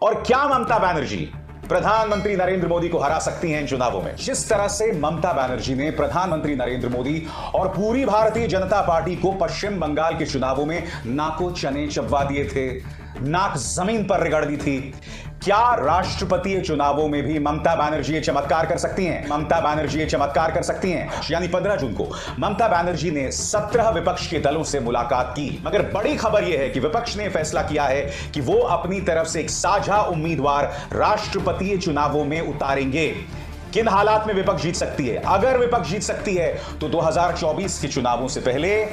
और क्या ममता बनर्जी प्रधानमंत्री नरेंद्र मोदी को हरा सकती हैं इन चुनावों में? जिस तरह से ममता बनर्जी ने प्रधानमंत्री नरेंद्र मोदी और पूरी भारतीय जनता पार्टी को पश्चिम बंगाल के चुनावों में नाको चने चबवा दिए थे, नाक जमीन पर रगड़ दी थी, क्या राष्ट्रपतीय चुनावों में भी ममता बनर्जी ये चमत्कार कर सकती हैं? ममता बनर्जी ये चमत्कार कर सकती हैं। यानी 15 जून को ममता बनर्जी ने 17 विपक्ष के दलों से मुलाकात की, मगर बड़ी खबर यह है कि विपक्ष ने फैसला किया है कि वो अपनी तरफ से एक साझा उम्मीदवार राष्ट्रपतीय चुनावों में उतारेंगे। किन हालात में विपक्ष जीत सकती है? अगर विपक्ष जीत सकती है तो 2024 के चुनावों से पहले,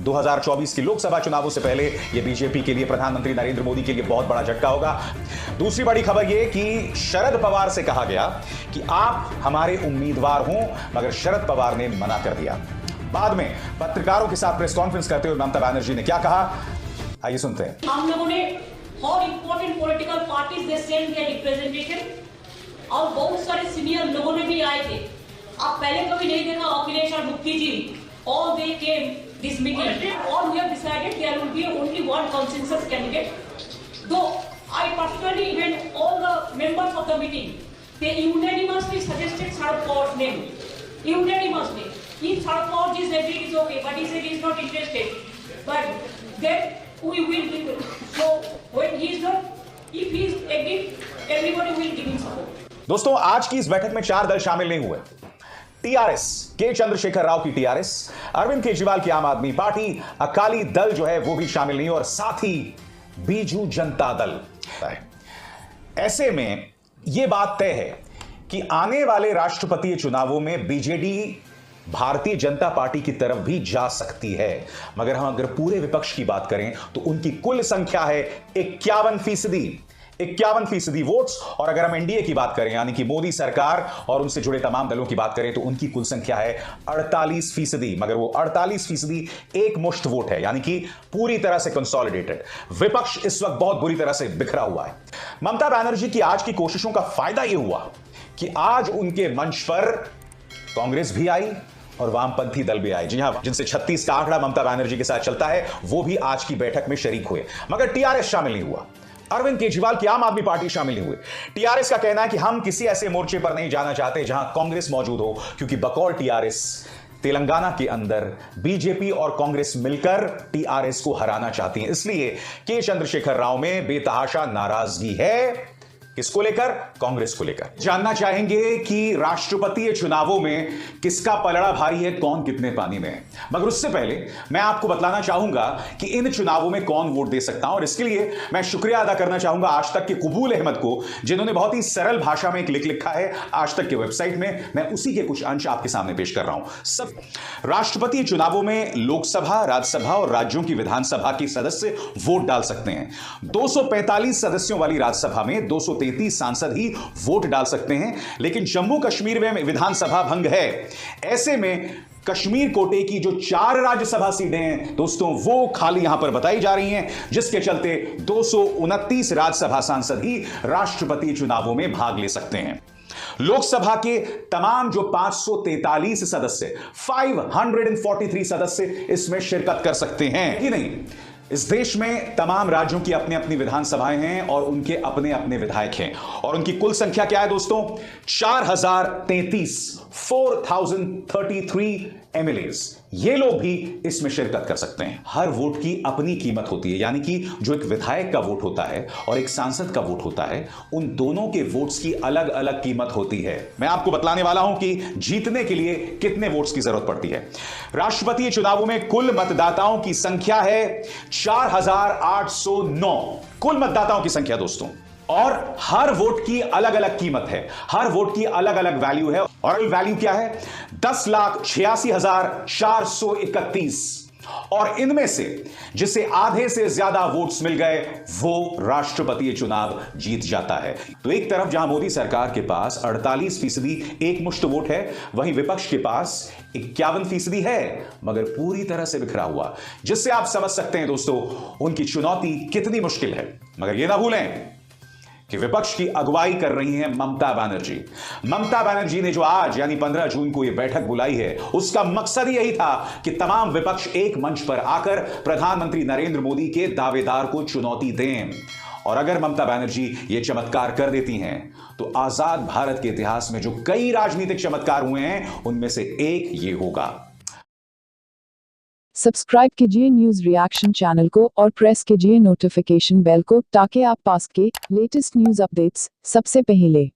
2024 की लोकसभा चुनावों से पहले यह बीजेपी के लिए, प्रधानमंत्री नरेंद्र मोदी के लिए बहुत बड़ा झटका होगा। दूसरी बड़ी खबर यह कि शरद पवार से कहा गया कि आप हमारे उम्मीदवार हों, मगर शरद पवार ने मना कर दिया। बाद में पत्रकारों के साथ प्रेस कॉन्फ्रेंस करते हुए ममता बनर्जी ने क्या कहा, आइए सुनते हैं। हम लोगों ने और important political parties they send their representation और बहुत सारे सीनियर लोगों ने भी आए थे। आप पहले कभी नहीं देखा अखिलेश और मुक्ति जी, all they came this meeting. All we have decided there will be only one consensus candidate. Though I personally, even all the members of the meeting, they unanimously suggested Sharad Pawar's name. Unanimously. If Sharad Pawar is agreed, is okay, but he said he is not interested. But then we will give it. So when he is not, if he is agreed, everybody will give him support. दोस्तों, आज की इस बैठक में 4 दल शामिल नहीं हुए। टीआरएस, के चंद्रशेखर राव की टीआरएस, अरविंद केजरीवाल की आम आदमी पार्टी, अकाली दल जो है वो भी शामिल नहीं, और साथ ही बीजू जनता दल। ऐसे में यह बात तय है कि आने वाले राष्ट्रपतीय चुनावों में बीजेडी भारतीय जनता पार्टी की तरफ भी जा सकती है। मगर हम अगर पूरे विपक्ष की बात करें तो उनकी कुल संख्या है 51% वोट्स, और अगर हम एनडीए की बात करें, यानी कि मोदी सरकार और उनसे जुड़े तमाम दलों की बात करें, तो उनकी कुल संख्या है 48%। मगर वो 48% एक मुश्त वोट है, यानी कि पूरी तरह से कंसोलिडेटेड। विपक्ष इस वक्त बहुत बुरी तरह से बिखरा हुआ है। ममता बनर्जी की आज की कोशिशों का फायदा यह हुआ कि आज उनके मंच पर कांग्रेस भी आई और वामपंथी दल भी आए, जी हां, जिनसे 36 का आंकड़ा ममता बनर्जी के साथ चलता है, वो भी आज की बैठक में शरीक हुए। मगर टीआरएस शामिल नहीं हुआ, अरविंद केजरीवाल की आम आदमी पार्टी शामिल नहीं हुए। टीआरएस का कहना है कि हम किसी ऐसे मोर्चे पर नहीं जाना चाहते जहां कांग्रेस मौजूद हो, क्योंकि बकौल टीआरएस तेलंगाना के अंदर बीजेपी और कांग्रेस मिलकर टीआरएस को हराना चाहती हैं। इसलिए के चंद्रशेखर राव में बेतहाशा नाराजगी है। किसको लेकर? कांग्रेस को लेकर। जानना चाहेंगे कि राष्ट्रपतीय चुनावों में किसका पलड़ा भारी है, कौन कितने पानी में है। मगर उससे पहले मैं आपको बतलाना चाहूंगा कि इन चुनावों में कौन वोट दे सकता हूं, और इसके लिए मैं शुक्रिया अदा करना चाहूंगा आज तक के कबूल अहमद को, जिन्होंने बहुत ही सरल भाषा में एक लिख लिखा है आज तक के वेबसाइट में। मैं उसी के कुछ अंश आपके सामने पेश कर रहा हूं। सब राष्ट्रपतीय चुनावों में लोकसभा, राज्यसभा और राज्यों की विधानसभा के सदस्य वोट डाल सकते हैं। 245 सदस्यों वाली राज्यसभा में 233 सांसद ही वोट डाल सकते हैं, लेकिन जम्मू कश्मीर में विधानसभा भंग है। ऐसे में कश्मीर कोटे की जो 4 राज्यसभा सीटें हैं दोस्तों, वो खाली यहां पर बताई जा रही हैं, जिसके चलते 229 राज्यसभा सांसद ही राष्ट्रपति चुनावों में भाग ले सकते हैं। लोकसभा के तमाम जो 543 सदस्य, 543 सदस्य इसमें शिरकत कर सकते हैं कि नहीं। इस देश में तमाम राज्यों की अपनी अपनी विधानसभाएं हैं और उनके अपने अपने विधायक हैं, और उनकी कुल संख्या क्या है दोस्तों? 4033 एमएलएज। ये लोग भी इसमें शिरकत कर सकते हैं। हर वोट की अपनी कीमत होती है, यानी कि जो एक विधायक का वोट होता है और एक सांसद का वोट होता है, उन दोनों के वोट्स की अलग अलग कीमत होती है। मैं आपको बतलाने वाला हूं कि जीतने के लिए कितने वोट्स की जरूरत पड़ती है। राष्ट्रपतीय चुनावों में कुल मतदाताओं की संख्या है 4809, कुल मतदाताओं की संख्या दोस्तों, और हर वोट की अलग अलग कीमत है, हर वोट की अलग अलग वैल्यू है। और वैल्यू क्या है? 10,86,431, और इनमें से जिसे आधे से ज्यादा वोट्स मिल गए वो राष्ट्रपतीय चुनाव जीत जाता है। तो एक तरफ जहां मोदी सरकार के पास 48% एक मुश्त वोट है, वहीं विपक्ष के पास 51% है, मगर पूरी तरह से बिखरा हुआ, जिससे आप समझ सकते हैं दोस्तों उनकी चुनौती कितनी मुश्किल है। मगर यह ना भूलें कि विपक्ष की अगुवाई कर रही हैं ममता बनर्जी। ममता बनर्जी ने जो आज यानी 15 जून को यह बैठक बुलाई है, उसका मकसद यही था कि तमाम विपक्ष एक मंच पर आकर प्रधानमंत्री नरेंद्र मोदी के दावेदार को चुनौती दें और अगर ममता बनर्जी ये चमत्कार कर देती हैं तो आजाद भारत के इतिहास में जो कई राजनीतिक चमत्कार हुए हैं उनमें से एक ये होगा। सब्सक्राइब कीजिए न्यूज रिएक्शन चैनल को और प्रेस कीजिए नोटिफिकेशन बेल को ताकि आप पास के लेटेस्ट न्यूज अपडेट्स सबसे पहले